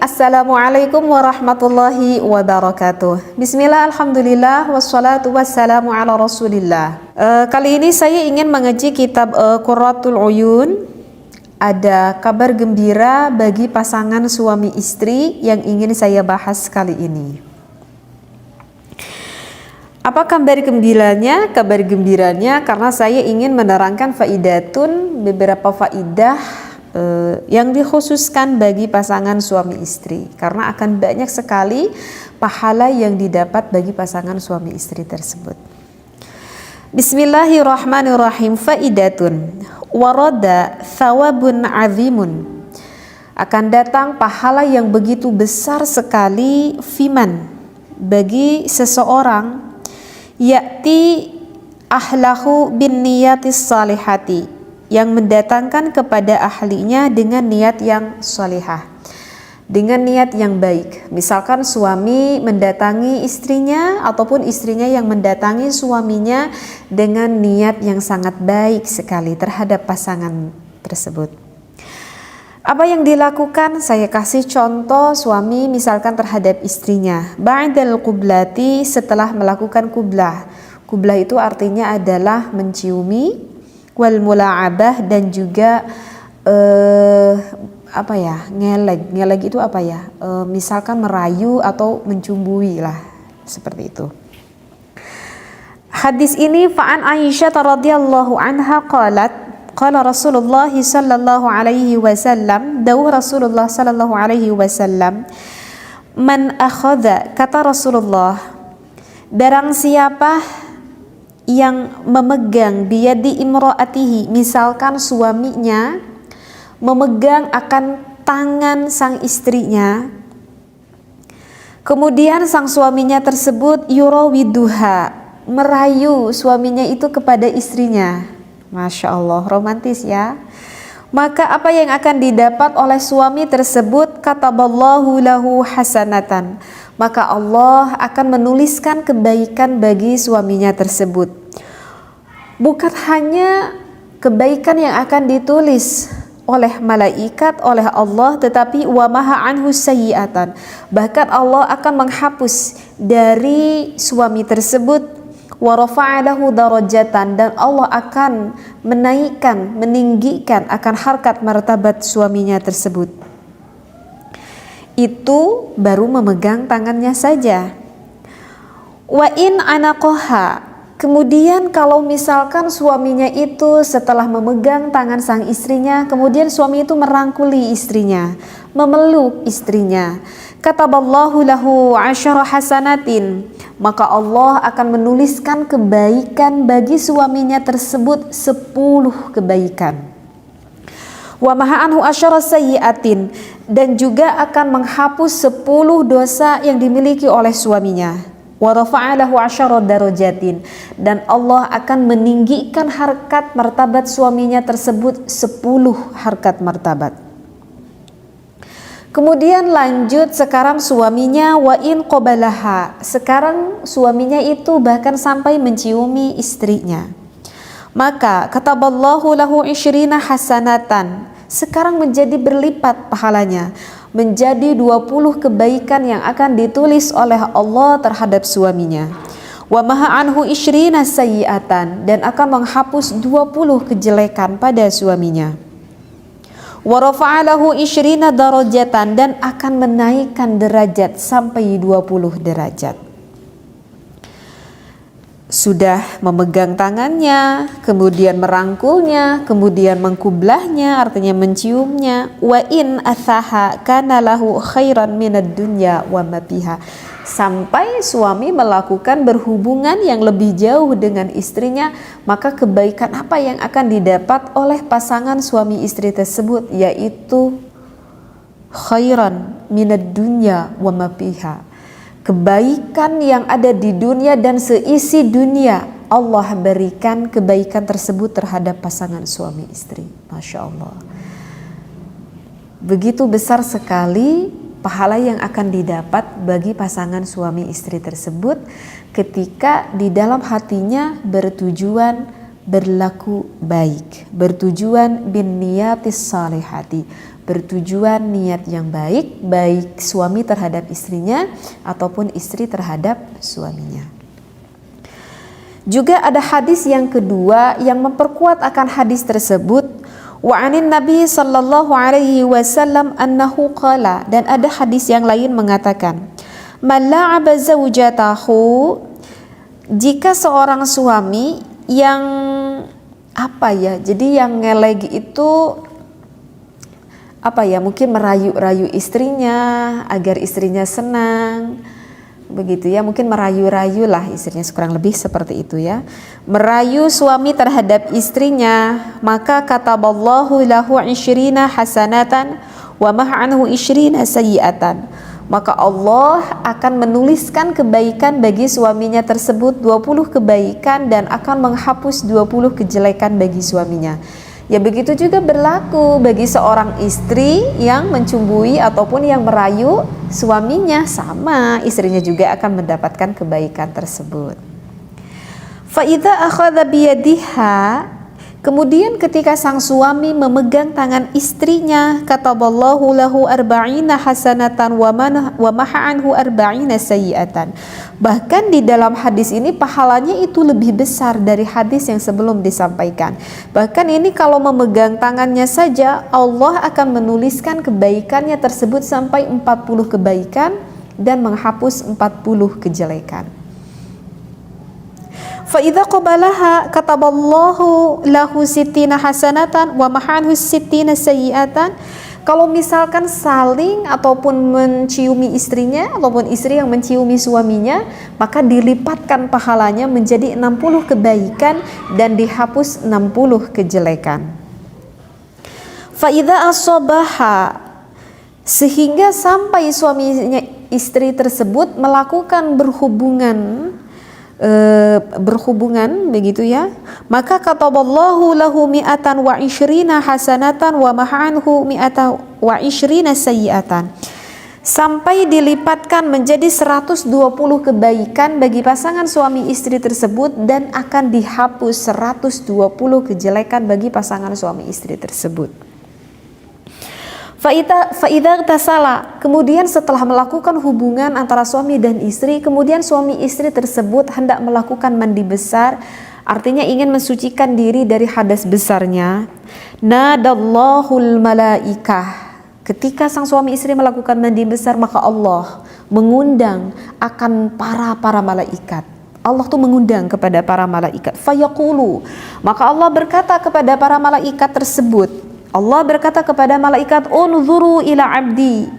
Assalamualaikum warahmatullahi wabarakatuh. Bismillah, alhamdulillah, wassalatu wassalamu ala rasulillah. Kali ini saya ingin mengaji kitab Qurratul Uyun. Ada kabar gembira bagi pasangan suami istri yang ingin saya bahas kali ini. Apa kabar gembiranya? Kabar gembiranya karena saya ingin menerangkan faidatun, beberapa faidah yang dikhususkan bagi pasangan suami istri, karena akan banyak sekali pahala yang didapat bagi pasangan suami istri tersebut. Bismillahirrahmanirrahim. Faidatun warada thawabun azimun, akan datang pahala yang begitu besar sekali fiman, bagi seseorang ya'ti ahlahu bin niyatis salihati, yang mendatangkan kepada ahlinya dengan niat yang salihah, dengan niat yang baik. Misalkan suami mendatangi istrinya ataupun istrinya yang mendatangi suaminya dengan niat yang sangat baik sekali terhadap pasangan tersebut. Apa yang dilakukan? Saya kasih contoh suami misalkan terhadap istrinya. Ba'dal qublati, setelah melakukan qublah. Qublah itu artinya adalah menciumi, wal mula'abah, dan juga ngeleg itu apa ya, misalkan merayu atau mencumbui lah, seperti itu. Hadis ini fa'an Aisyah radhiyallahu anha qalat qala Rasulullah sallallahu alaihi wasallam, dawuh Rasulullah sallallahu alaihi wasallam, man akhadha, kata Rasulullah, barang siapa yang memegang biyadi imro'atihi, misalkan suaminya memegang akan tangan sang istrinya, kemudian sang suaminya tersebut yurawiduha, merayu suaminya itu kepada istrinya. Masya Allah, romantis ya. Maka apa yang akan didapat oleh suami tersebut? Kataballahu lahu hasanatan, maka Allah akan menuliskan kebaikan bagi suaminya tersebut. Bukan hanya kebaikan yang akan ditulis oleh malaikat, oleh Allah, tetapi wa maha anhu sayyi'atan, bahkan Allah akan menghapus dari suami tersebut, wa rafa'alahu darajatan, dan Allah akan menaikkan, meninggikan akan harkat martabat suaminya tersebut. Itu baru memegang tangannya saja. Wa in anaqaha, kemudian kalau misalkan suaminya itu setelah memegang tangan sang istrinya, kemudian suami itu merangkuli istrinya, memeluk istrinya, kataballahu lahu 'asyara hasanatin, maka Allah akan menuliskan kebaikan bagi suaminya tersebut 10 kebaikan. Wa maha anhu asyara sayyi'atin, dan juga akan menghapus 10 dosa yang dimiliki oleh suaminya. Wa rafa'alahu asyara darajatin, dan Allah akan meninggikan harkat martabat suaminya tersebut 10 harkat martabat. Kemudian lanjut sekarang suaminya, wa in qabalaha, sekarang suaminya itu bahkan sampai menciumi istrinya, maka kataballahu lahu 20 hasanatan, sekarang menjadi berlipat pahalanya, menjadi 20 kebaikan yang akan ditulis oleh Allah terhadap suaminya. Wa maha anhu 20 sayyi'atan, dan akan menghapus 20 kejelekan pada suaminya. Wa rafa'alahu 20 darajatan, dan akan menaikkan derajat sampai 20 derajat. Sudah memegang tangannya, kemudian merangkulnya, kemudian mengkublahnya, artinya menciumnya. Wa in athaha kana lahu khairan minad dunya wa ma fiha, sampai suami melakukan berhubungan yang lebih jauh dengan istrinya, maka kebaikan apa yang akan didapat oleh pasangan suami istri tersebut, yaitu khairan minad dunya wa ma fiha, kebaikan yang ada di dunia dan seisi dunia. Allah berikan kebaikan tersebut terhadap pasangan suami istri. Masya Allah, begitu besar sekali pahala yang akan didapat bagi pasangan suami istri tersebut ketika di dalam hatinya bertujuan berlaku baik, bertujuan bin niyatis salihati, bertujuan niat yang baik, baik suami terhadap istrinya ataupun istri terhadap suaminya. Juga ada hadis yang kedua yang memperkuat akan hadis tersebut. Wa anin Nabi sallallahu alaihi wasallam annahu qala, dan ada hadis yang lain mengatakan, man la'aba zawjatahu, jika seorang suami yang jadi yang ngeleg itu mungkin merayu-rayu istrinya agar istrinya senang, begitu ya, mungkin merayu-rayu lah istrinya, kurang lebih seperti itu ya, merayu suami terhadap istrinya, maka kataballahu lahu 20 hasanatan wa mah'anhu 20 sayyi'atan, maka Allah akan menuliskan kebaikan bagi suaminya tersebut 20 kebaikan dan akan menghapus 20 kejelekan bagi suaminya. Ya begitu juga berlaku bagi seorang istri yang mencumbui ataupun yang merayu suaminya, sama istrinya juga akan mendapatkan kebaikan tersebut. Fa idza akhadha biyadiha, kemudian ketika sang suami memegang tangan istrinya, kataballahu lahu 40 hasanatan wa maha'anhu 40 sayyi'atan. Bahkan di dalam hadis ini pahalanya itu lebih besar dari hadis yang sebelum disampaikan. Bahkan ini kalau memegang tangannya saja, Allah akan menuliskan kebaikannya tersebut sampai 40 kebaikan dan menghapus 40 kejelekan. Fa idza qabalaha kataballahu lahu 60 hasanatan wa mah'anhu 60 sayyi'atan. Kalau misalkan saling ataupun menciumi istrinya ataupun istri yang menciumi suaminya, maka dilipatkan pahalanya menjadi 60 kebaikan dan dihapus 60 kejelekan. Fa idza asabaha, sehingga sampai suaminya istri tersebut melakukan berhubungan begitu ya, maka kataballahu lahu 120 hasanatan wa mah'anhu 120 sayyi'atan, sampai dilipatkan menjadi 120 kebaikan bagi pasangan suami istri tersebut dan akan dihapus 120 kejelekan bagi pasangan suami istri tersebut. Fa'idha tasala, kemudian setelah melakukan hubungan antara suami dan istri, kemudian suami istri tersebut hendak melakukan mandi besar, artinya ingin mensucikan diri dari hadas besarnya. Nadallahul malaikah, ketika sang suami istri melakukan mandi besar, maka Allah mengundang akan para malaikat. Allah tuh mengundang kepada para malaikat. Fayaqulu, maka Allah berkata kepada para malaikat tersebut, Allah berkata kepada malaikat, unzuru ila abdi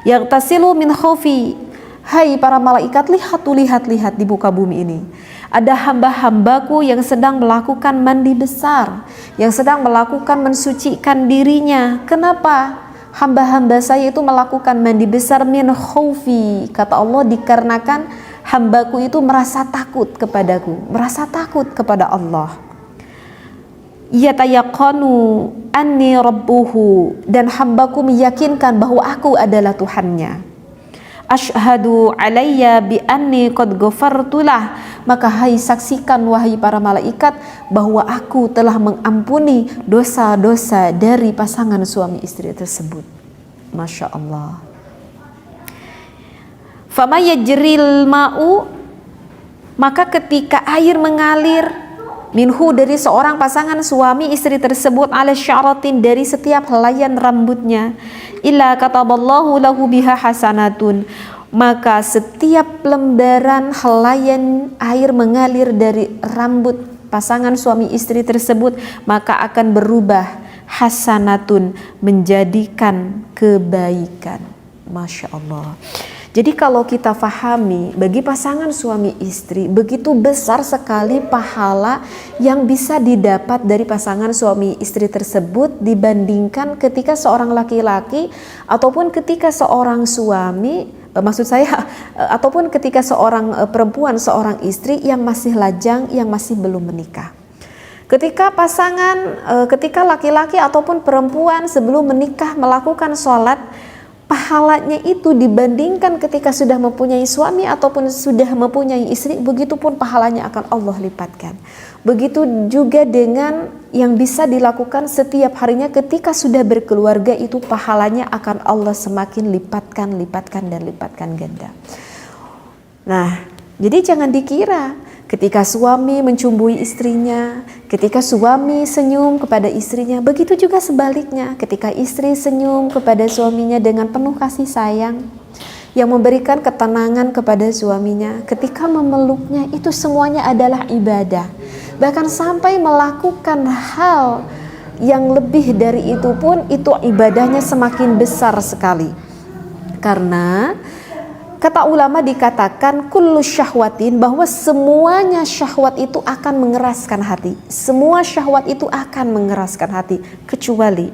yaghtasilu min khawfi. Hai para malaikat, lihat di muka bumi ini ada hamba-hambaku yang sedang melakukan mandi besar, yang sedang melakukan mensucikan dirinya. Kenapa hamba-hamba saya itu melakukan mandi besar? Min khawfi, kata Allah, dikarenakan hambaku itu merasa takut kepadaku, merasa takut kepada Allah. Yatayaqanu anni rabbuhu, dan hambaku meyakinkan bahwa aku adalah Tuhannya. Ashhadu alayya bi anni qad ghafartulah, maka hai saksikan wahai para malaikat bahwa aku telah mengampuni dosa-dosa dari pasangan suami istri tersebut. Masya Allah. Fama yajril ma'u, maka ketika air mengalir minhu, dari seorang pasangan suami istri tersebut, ala sya'ratin, dari setiap helaian rambutnya, illa kataballahu lahu biha hasanatun, maka setiap lembaran helaian air mengalir dari rambut pasangan suami istri tersebut, maka akan berubah hasanatun, menjadikan kebaikan. Masya Allah. Jadi kalau kita fahami, bagi pasangan suami istri begitu besar sekali pahala yang bisa didapat dari pasangan suami istri tersebut dibandingkan ketika seorang laki-laki ataupun ketika seorang suami, ataupun ketika seorang perempuan, seorang istri yang masih lajang, yang masih belum menikah. Ketika ketika laki-laki ataupun perempuan sebelum menikah melakukan sholat, pahalanya itu dibandingkan ketika sudah mempunyai suami ataupun sudah mempunyai istri, begitupun pahalanya akan Allah lipatkan. Begitu juga dengan yang bisa dilakukan setiap harinya ketika sudah berkeluarga, itu pahalanya akan Allah semakin lipatkan ganda. Nah, jadi jangan dikira ketika suami mencumbui istrinya, ketika suami senyum kepada istrinya, begitu juga sebaliknya ketika istri senyum kepada suaminya dengan penuh kasih sayang, yang memberikan ketenangan kepada suaminya, ketika memeluknya, itu semuanya adalah ibadah. Bahkan sampai melakukan hal yang lebih dari itu pun, itu ibadahnya semakin besar sekali. Karena kata ulama dikatakan kullu syahwatin, bahwa semuanya syahwat itu akan mengeraskan hati. Semua syahwat itu akan mengeraskan hati, kecuali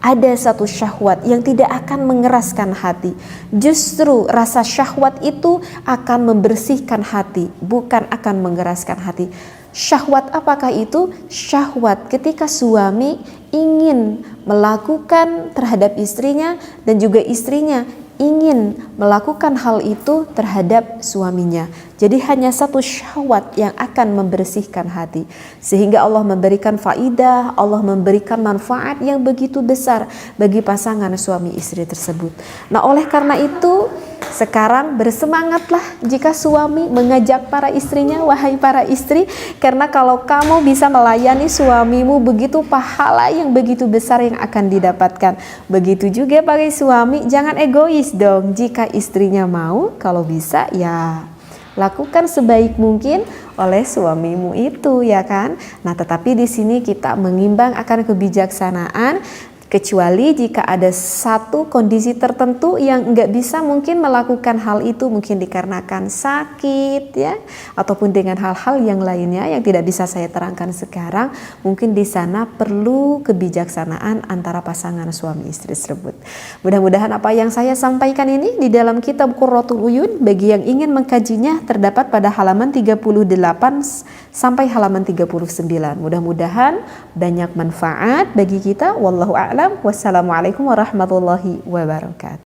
ada satu syahwat yang tidak akan mengeraskan hati. Justru rasa syahwat itu akan membersihkan hati, bukan akan mengeraskan hati. Syahwat apakah itu? Syahwat ketika suami ingin melakukan terhadap istrinya dan juga istrinya ingin melakukan hal itu terhadap suaminya. Jadi hanya satu syahwat yang akan membersihkan hati, sehingga Allah memberikan faidah, Allah memberikan manfaat yang begitu besar bagi pasangan suami istri tersebut. Nah, oleh karena itu sekarang bersemangatlah jika suami mengajak para istrinya, wahai para istri, karena kalau kamu bisa melayani suamimu, begitu pahala yang begitu besar yang akan didapatkan. Begitu juga bagi suami, jangan egois dong. Jika istrinya mau, kalau bisa ya lakukan sebaik mungkin oleh suamimu itu, ya kan? Nah, tetapi di sini kita mengimbang akan kebijaksanaan, kecuali jika ada satu kondisi tertentu yang nggak bisa mungkin melakukan hal itu, mungkin dikarenakan sakit ya, ataupun dengan hal-hal yang lainnya yang tidak bisa saya terangkan sekarang. Mungkin di sana perlu kebijaksanaan antara pasangan suami istri tersebut. Mudah-mudahan apa yang saya sampaikan ini di dalam kitab Qurratul Uyun, bagi yang ingin mengkajinya, terdapat pada halaman 38 sampai halaman 39. Mudah-mudahan banyak manfaat bagi kita. Wallahu a'lam. Wassalamualaikum warahmatullahi wabarakatuh.